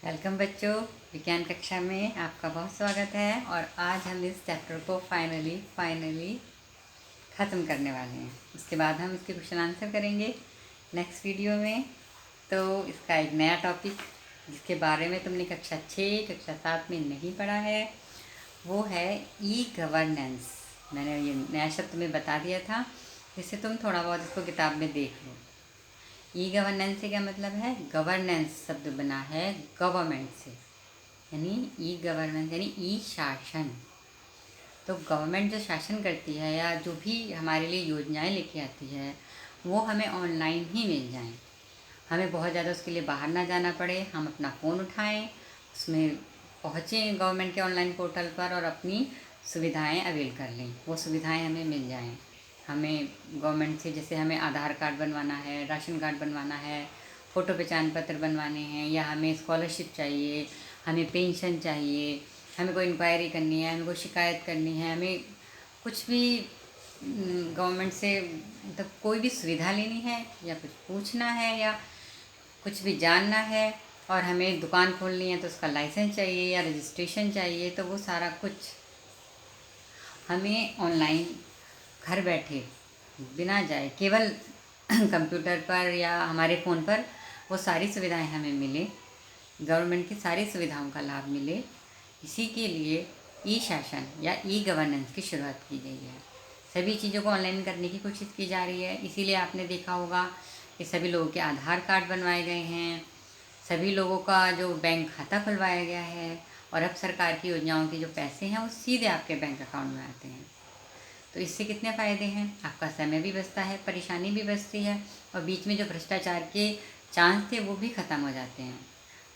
Welcome बच्चों। विज्ञान कक्षा में आपका बहुत स्वागत है। और आज हम इस चैप्टर को फाइनली ख़त्म करने वाले हैं। उसके बाद हम इसके क्वेश्चन आंसर करेंगे नेक्स्ट वीडियो में। तो इसका एक नया टॉपिक जिसके बारे में तुमने कक्षा 6 कक्षा 7 में नहीं पढ़ा है वो है ई गवर्नेंस। मैंने ये नया शब्द तुम्हें बता दिया था, जिससे तुम थोड़ा बहुत इसको किताब में देख लो। ई गवर्नेंस से क्या मतलब है? गवर्नेंस शब्द बना है गवर्नमेंट से, यानी ई गवर्नेंस यानी ई शासन। तो गवर्नमेंट जो शासन करती है या जो भी हमारे लिए योजनाएं लेके आती है वो हमें ऑनलाइन ही मिल जाएं। हमें बहुत ज़्यादा उसके लिए बाहर ना जाना पड़े। हम अपना फ़ोन उठाएं, उसमें पहुँचें गवर्नमेंट के ऑनलाइन पोर्टल पर और अपनी सुविधाएं अवेल कर लें। वो सुविधाएं हमें मिल जाएं। हमें गवर्नमेंट से जैसे हमें आधार कार्ड बनवाना है, राशन कार्ड बनवाना है, फ़ोटो पहचान पत्र बनवाने हैं, या हमें स्कॉलरशिप चाहिए, हमें पेंशन चाहिए, हमें कोई इंक्वायरी करनी है, हमें कोई शिकायत करनी है, हमें कुछ भी गवर्नमेंट से मतलब कोई भी सुविधा लेनी है या कुछ पूछना है या कुछ भी जानना है, और हमें दुकान खोलनी है तो उसका लाइसेंस चाहिए या रजिस्ट्रेशन चाहिए, तो वो सारा कुछ हमें ऑनलाइन घर बैठे बिना जाए केवल कंप्यूटर पर या हमारे फ़ोन पर वो सारी सुविधाएं हमें मिले, गवर्नमेंट की सारी सुविधाओं का लाभ मिले। इसी के लिए ई शासन या ई गवर्नेंस की शुरुआत की गई है। सभी चीज़ों को ऑनलाइन करने की कोशिश की जा रही है। इसीलिए आपने देखा होगा कि सभी लोगों के आधार कार्ड बनवाए गए हैं, सभी लोगों का जो बैंक खाता खुलवाया गया है, और अब सरकार की योजनाओं के जो पैसे हैं वो सीधे आपके बैंक अकाउंट में आते हैं। तो इससे कितने फ़ायदे हैं? आपका समय भी बचता है, परेशानी भी बचती है, और बीच में जो भ्रष्टाचार के चांस थे वो भी ख़त्म हो जाते हैं।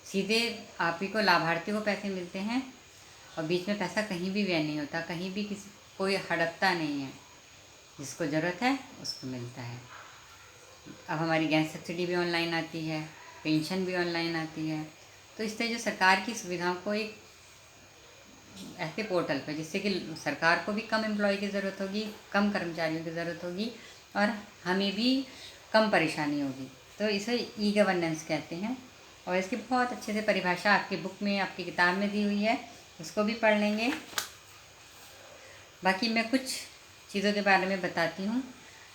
सीधे आप ही को, लाभार्थी को पैसे मिलते हैं, और बीच में पैसा कहीं भी व्यय नहीं होता, कहीं भी किसी कोई हड़पता नहीं है। जिसको ज़रूरत है उसको मिलता है। अब हमारी गैस सब्सिडी भी ऑनलाइन आती है, पेंशन भी ऑनलाइन आती है। तो इस तरह जो सरकार की सुविधाओं को एक ऐसे पोर्टल पर, जिससे कि सरकार को भी कम एम्प्लॉय की ज़रूरत होगी, कम कर्मचारियों की ज़रूरत होगी, और हमें भी कम परेशानी होगी। तो इसे ई गवर्नेंस कहते हैं। और इसकी बहुत अच्छे से परिभाषा आपकी बुक में, आपकी किताब में दी हुई है, उसको भी पढ़ लेंगे। बाकी मैं कुछ चीज़ों के बारे में बताती हूँ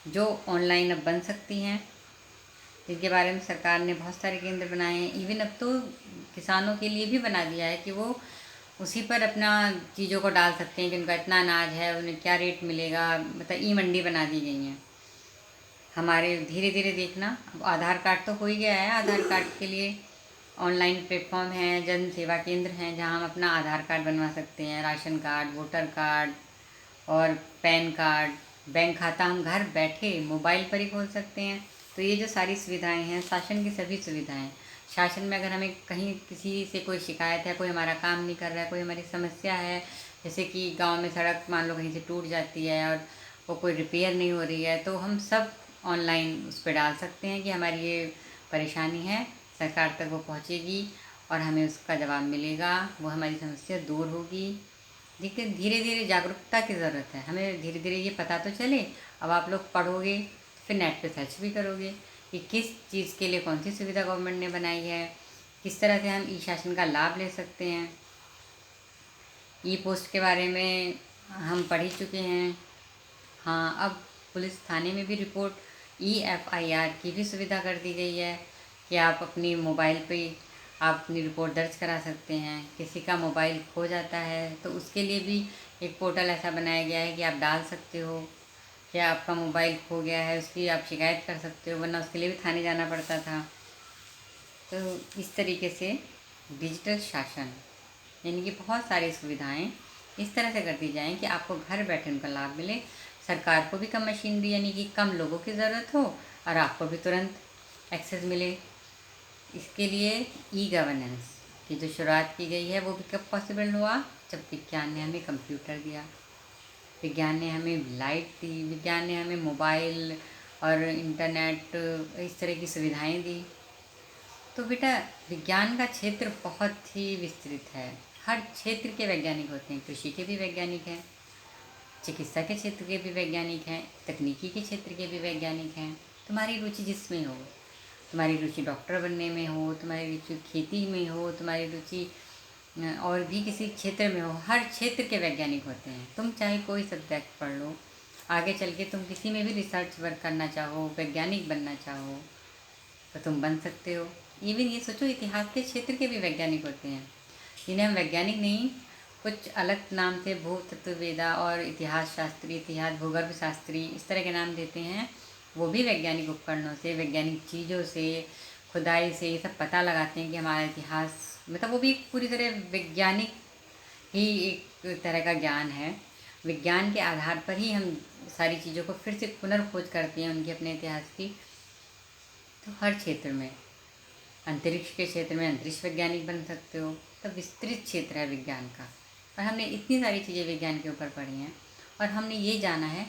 जो ऑनलाइन अब बन सकती हैं, जिनके बारे में सरकार ने बहुत सारे केंद्र बनाए हैं। इवन अब तो किसानों के लिए भी बना दिया है कि वो उसी पर अपना चीज़ों को डाल सकते हैं कि उनका इतना अनाज है, उन्हें क्या रेट मिलेगा। मतलब ई मंडी बना दी गई हैं। हमारे धीरे धीरे देखना, अब आधार कार्ड तो हो ही गया है। आधार कार्ड के लिए ऑनलाइन प्लेटफॉर्म है, जन सेवा केंद्र हैं, जहां हम अपना आधार कार्ड बनवा सकते हैं, राशन कार्ड, वोटर कार्ड और पैन कार्ड, बैंक खाता हम घर बैठे मोबाइल पर ही खोल सकते हैं। तो ये जो सारी सुविधाएं हैं, शासन की सभी सुविधाएं, शासन में अगर हमें कहीं किसी से कोई शिकायत है, कोई हमारा काम नहीं कर रहा है, कोई हमारी समस्या है, जैसे कि गांव में सड़क मान लो कहीं से टूट जाती है और वो कोई रिपेयर नहीं हो रही है, तो हम सब ऑनलाइन उस पर डाल सकते हैं कि हमारी ये परेशानी है, सरकार तक वो पहुंचेगी और हमें उसका जवाब मिलेगा, वो हमारी समस्या दूर होगी। देखते धीरे धीरे जागरूकता की ज़रूरत है, हमें धीरे धीरे ये पता तो चले। अब आप लोग पढ़ोगे फिर नेट पे सर्च भी करोगे कि किस चीज़ के लिए कौन सी सुविधा गवर्नमेंट ने बनाई है, किस तरह से हम ई शासन का लाभ ले सकते हैं। ई पोस्ट के बारे में हम पढ़ ही चुके हैं। हाँ, अब पुलिस थाने में भी रिपोर्ट EFIR की भी सुविधा कर दी गई है कि आप अपनी मोबाइल पे आप अपनी रिपोर्ट दर्ज करा सकते हैं। किसी का मोबाइल खो जाता है तो उसके लिए भी एक पोर्टल ऐसा बनाया गया है कि आप डाल सकते हो कि आपका मोबाइल खो गया है, उसकी आप शिकायत कर सकते हो, वरना उसके लिए भी थाने जाना पड़ता था। तो इस तरीके से डिजिटल शासन यानी कि बहुत सारी सुविधाएं इस तरह से कर दी जाएं कि आपको घर बैठे उनका लाभ मिले, सरकार को भी कम मशीनरी यानी कि कम लोगों की ज़रूरत हो, और आपको भी तुरंत एक्सेस मिले। इसके लिए ई गवर्नेंस की जो शुरुआत की गई है वो भी कब पॉसिबल हुआ? जब विज्ञान ने हमें कंप्यूटर दिया, विज्ञान ने हमें लाइट दी, विज्ञान ने हमें मोबाइल और इंटरनेट इस तरह की सुविधाएं दी। तो बेटा, विज्ञान का क्षेत्र बहुत ही विस्तृत है। हर क्षेत्र के वैज्ञानिक होते हैं। कृषि के भी वैज्ञानिक हैं, चिकित्सा के क्षेत्र के भी वैज्ञानिक हैं, तकनीकी के क्षेत्र के भी वैज्ञानिक हैं। तुम्हारी रुचि जिसमें हो, तुम्हारी रुचि डॉक्टर बनने में हो, तुम्हारी रुचि खेती में हो, तुम्हारी रुचि और भी किसी क्षेत्र में हो, हर क्षेत्र के वैज्ञानिक होते हैं। तुम चाहे कोई सब्जेक्ट पढ़ लो, आगे चल के तुम किसी में भी रिसर्च वर्क करना चाहो, वैज्ञानिक बनना चाहो तो तुम बन सकते हो। इवन ये सोचो, इतिहास के क्षेत्र के भी वैज्ञानिक होते हैं जिन्हें हम वैज्ञानिक नहीं, कुछ अलग नाम से भूतत्ववेदा और इतिहास शास्त्री, इतिहास भूगर्भ शास्त्री, इस तरह के नाम देते हैं। वो भी वैज्ञानिक उपकरणों से, वैज्ञानिक चीज़ों से, खुदाई से ये सब पता लगाते हैं कि हमारा इतिहास, मतलब वो भी पूरी तरह वैज्ञानिक ही एक तरह का ज्ञान है। विज्ञान के आधार पर ही हम सारी चीज़ों को फिर से पुनर्खोज करते हैं उनके अपने इतिहास की। तो हर क्षेत्र में, अंतरिक्ष के क्षेत्र में अंतरिक्ष वैज्ञानिक बन सकते हो। तो विस्तृत क्षेत्र है विज्ञान का, और हमने इतनी सारी चीज़ें विज्ञान के ऊपर पढ़ी हैं। और हमने ये जाना है,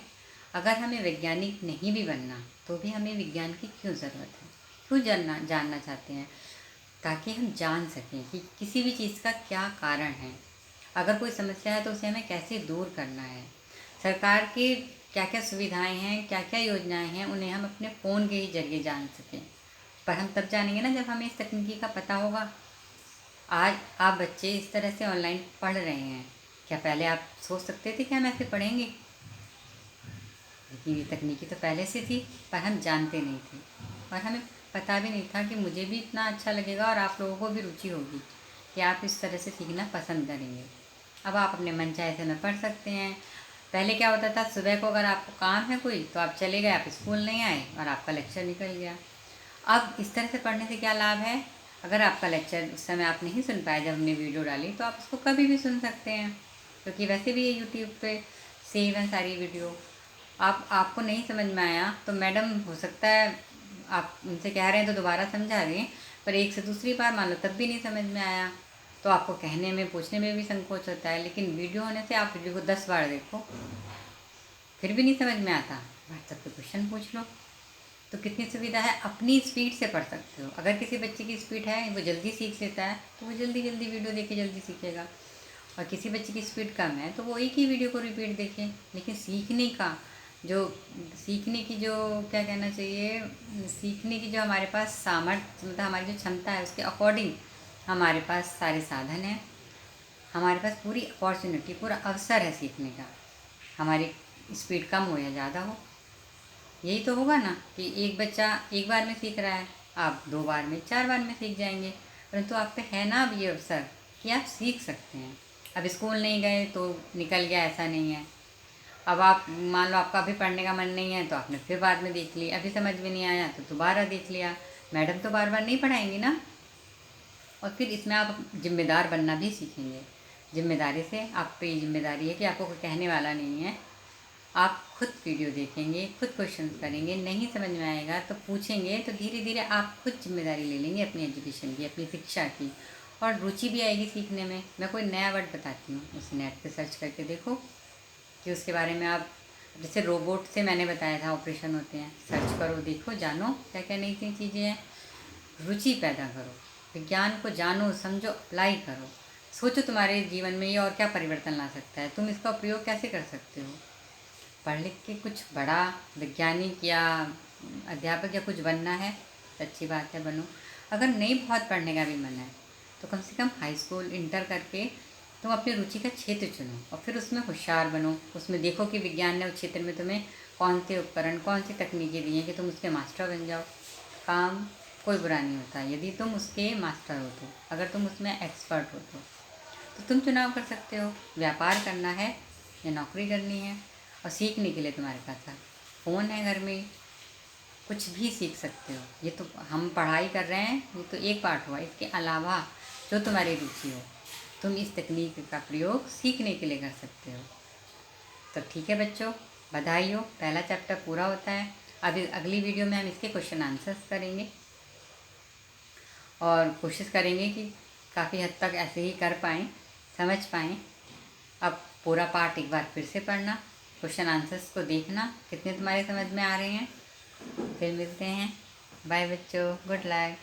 अगर हमें वैज्ञानिक नहीं भी बनना तो भी हमें विज्ञान की क्यों ज़रूरत है, क्यों जानना चाहते हैं, ताकि हम जान सकें कि किसी भी चीज़ का क्या कारण है। अगर कोई समस्या है तो उसे हमें कैसे दूर करना है। सरकार की क्या क्या सुविधाएं हैं, क्या क्या योजनाएं हैं, उन्हें हम अपने फ़ोन के ही जरिए जान सकें। पर हम तब जानेंगे ना जब हमें इस तकनीकी का पता होगा। आज आप बच्चे इस तरह से ऑनलाइन पढ़ रहे हैं, क्या पहले आप सोच सकते थे कि हम ऐसे पढ़ेंगे? लेकिन ये तकनीकी तो पहले से थी, पर हम जानते नहीं थे, और हमें पता भी नहीं था कि मुझे भी इतना अच्छा लगेगा और आप लोगों को भी रुचि होगी कि आप इस तरह से सीखना पसंद करेंगे। अब आप अपने मन चाहे समय पढ़ सकते हैं। पहले क्या होता था, सुबह को अगर आपको काम है कोई तो आप चले गए, आप स्कूल नहीं आए और आपका लेक्चर निकल गया। अब इस तरह से पढ़ने से क्या लाभ है, अगर आपका लेक्चर उस समय आप नहीं सुन पाए जब हमने वीडियो डाली, तो आप उसको कभी भी सुन सकते हैं, क्योंकि वैसे भी ये यूट्यूब पे सेव है सारी वीडियो। आपको नहीं समझ में आया तो मैडम हो सकता है आप उनसे कह रहे हैं तो दोबारा समझा दें, पर एक से दूसरी बार मान लो तब भी नहीं समझ में आया तो आपको कहने में, पूछने में भी संकोच होता है। लेकिन वीडियो होने से आप वीडियो को 10 बार देखो, फिर भी नहीं समझ में आता, व्हाट्सएप पे क्वेश्चन पूछ लो। तो कितनी सुविधा है, अपनी स्पीड से पढ़ सकते हो। अगर किसी बच्चे की स्पीड है, वो जल्दी सीख लेता है, तो वो जल्दी जल्दी वीडियो देख के जल्दी सीखेगा। और किसी बच्चे की स्पीड कम है तो वो एक ही वीडियो को रिपीट देखे। लेकिन सीखने की जो क्या कहना चाहिए, सीखने की जो हमारे पास सामर्थ्य, मतलब हमारी जो क्षमता है, उसके अकॉर्डिंग हमारे पास सारे साधन हैं, हमारे पास पूरी अपॉर्चुनिटी, पूरा अवसर है सीखने का। हमारी स्पीड कम हो या ज़्यादा हो, यही तो होगा ना कि एक बच्चा एक बार में सीख रहा है, आप 2 बार में, 4 बार में सीख जाएंगे। परंतु आप पे है ना अब ये अवसर कि आप सीख सकते हैं। अब स्कूल नहीं गए तो निकल गया, ऐसा नहीं है। अब आप मान लो आपका अभी पढ़ने का मन नहीं है तो आपने फिर बाद में देख लिया, अभी समझ में नहीं आया तो दोबारा देख लिया। मैडम तो बार बार नहीं पढ़ाएंगी ना। और फिर इसमें आप जिम्मेदार बनना भी सीखेंगे। जिम्मेदारी से आप पे ये जिम्मेदारी है कि आपको कोई कहने वाला नहीं है। आप खुद वीडियो देखेंगे, खुद क्वेश्चन करेंगे, नहीं समझ में आएगा तो पूछेंगे, तो धीरे धीरे आप खुद जिम्मेदारी ले लेंगे अपनी एजुकेशन की, अपनी शिक्षा की, और रुचि भी आएगी सीखने में। मैं कोई नया वर्ड बताती हूँ, उस नेट पे सर्च करके देखो कि उसके बारे में आप, जैसे रोबोट से मैंने बताया था ऑपरेशन होते हैं, सर्च करो, देखो, जानो क्या क्या नई नई चीज़ें हैं। रुचि पैदा करो, विज्ञान को जानो, समझो, अप्लाई करो, सोचो तुम्हारे जीवन में ये और क्या परिवर्तन ला सकता है, तुम इसका प्रयोग कैसे कर सकते हो। पढ़ लिख के कुछ बड़ा वैज्ञानिक या अध्यापक या कुछ बनना है तो अच्छी बात है, बनो। अगर नहीं बहुत पढ़ने का भी मन है तो कम से कम हाई स्कूल, इंटर करके तुम अपनी रुचि का क्षेत्र चुनो और फिर उसमें होशियार बनो। उसमें देखो कि विज्ञान ने उस क्षेत्र में तुम्हें कौन से उपकरण, कौन सी तकनीकें दी हैं कि तुम उसके मास्टर बन जाओ। काम कोई बुरा नहीं होता यदि तुम उसके मास्टर हो तो, अगर तुम उसमें एक्सपर्ट हो तो तुम चुनाव कर सकते हो, व्यापार करना है या नौकरी करनी है। और सीखने के लिए तुम्हारे पास फ़ोन है घर में, कुछ भी सीख सकते हो। ये तो हम पढ़ाई कर रहे हैं, ये तो एक पार्ट हुआ, इसके अलावा जो तुम्हारी रुचि हो तुम इस तकनीक का प्रयोग सीखने के लिए कर सकते हो। तो ठीक है बच्चों, बधाई हो, पहला चैप्टर पूरा होता है। अभी अगली वीडियो में हम इसके क्वेश्चन आंसर्स करेंगे और कोशिश करेंगे कि काफ़ी हद तक ऐसे ही कर पाएँ, समझ पाएँ। अब पूरा पार्ट एक बार फिर से पढ़ना, क्वेश्चन आंसर्स को देखना कितने तुम्हारे समझ में आ रहे हैं। फिर मिलते हैं, बाय बच्चों, गुड लक।